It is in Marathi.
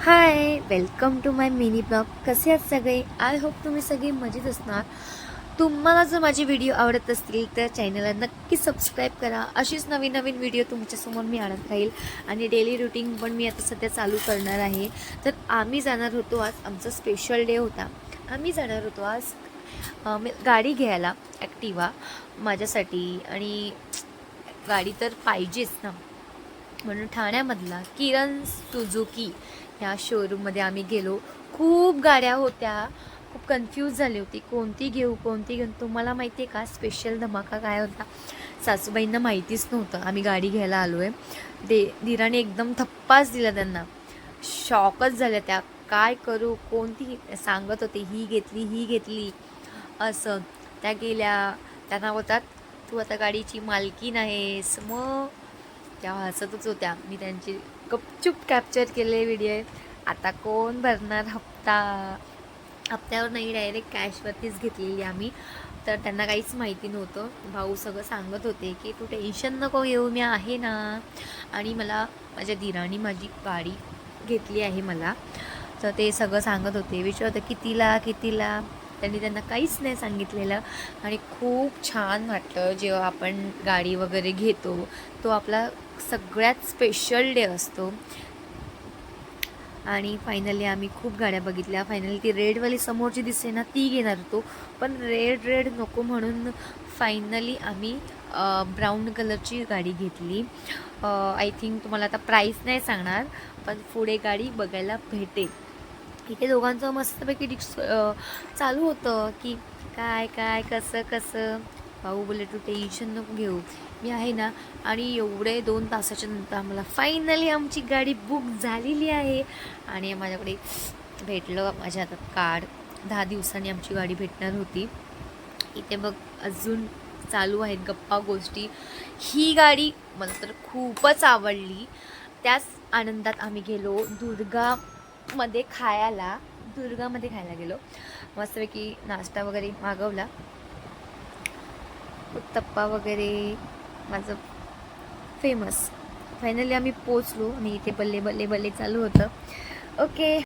High, welcome to my mini blog. कसे आहात सगळे? आय होप तुम्ही सगळे मजेत असणार. तुम्हाला जर माझे व्हिडिओ आवडत असतील तर चॅनलला नक्की सबस्क्राईब करा. अशीच नवीन नवीन व्हिडिओ तुमच्यासमोर मी आणत राहील आणि डेली रुटीन पण मी आता सध्या चालू करणार आहे. तर आम्ही जाणार होतो, आज आमचा स्पेशल डे होता. आम्ही जाणार होतो आज गाडी घ्यायला, ॲक्टिवा माझ्यासाठी. आणि गाडी तर पाहिजेच ना, म्हणून ठाण्यामधला किरण सुझुकी ह्या शोरूममध्ये आम्ही गेलो. खूप गाड्या होत्या, खूप कन्फ्यूज झाली होती कोणती घेऊ कोणती घेऊ. तुम्हाला माहिती आहे का स्पेशल धमाका काय होता? सासूबाईंना माहितीच नव्हतं आम्ही गाडी घ्यायला आलो आहे. धीराने एकदम थप्पाच दिला त्यांना. शॉकच झाल्या त्या, काय करू कोणती सांगत होते, ही घेतली ही घेतली असं. त्या गेल्या, त्यांना होतात तू आता गाडीची मालकीण आहेस. मग त्या हसतच होत्या. मी त्यांची गपचूप कॅप्चर केलेले व्हिडिओ आहेत. आता कोण भरणार हप्ता? हप्त्यावर नाही, डायरेक्ट कॅशवरतीच घेतलेली आम्ही. तर त्यांना काहीच माहिती नव्हतं. भाऊ सगळं सांगत होते की तू टेन्शन नको घेऊ, मी आहे ना. आणि मला माझ्या दिराने माझी गाडी घेतली आहे मला. तर ते सगळं सांगत होते, विचारत होते कितीला कितीला. त्यांना काहीच नाही सांगितलेलं. आणि खूप छान वाटतं जेव्हा आपण गाडी वगैरे घेतो. तो आपला सगळ्यात स्पेशल डे असतो. आणि फायनली आम्ही खूप गाड्या बघितल्या. फायनली ती रेडवाली समोरची दिसते ना, ती घेणार होतो. पण रेड नको म्हणून फायनली आम्ही ब्राऊन कलरची गाडी घेतली. आय थिंक तुम्हाला आता प्राईस नाही सांगणार, पण पुढे गाडी बघायला भेटेल. इथे दोघांचं मस्तपैकी चालू होतं की काय काय कसं कसं. भाऊ बोलले तू टेन्शन नको घेऊ, मी आहे ना. आणि एवढे 2 तासाच्या नंतर आम्हाला फायनली आमची गाडी बुक झालेली आहे. आणि माझ्याकडे भेटलं, माझ्या हातात कार्ड. 10 दिवसांनी आमची गाडी भेटणार होती. इथे बघ अजून चालू आहेत गप्पा गोष्टी. ही गाडी मला तर खूपच आवडली. त्याच आनंदात आम्ही गेलो दुर्गामध्ये खायला गेलो. मस्तपैकी नाश्ता वगैरे मागवला, उत्तप्पा वगैरे माझं फेमस. फायनली आम्ही पोचलो आणि इथे बल्ले बल्ले बल्ले चालू होतं. ओके.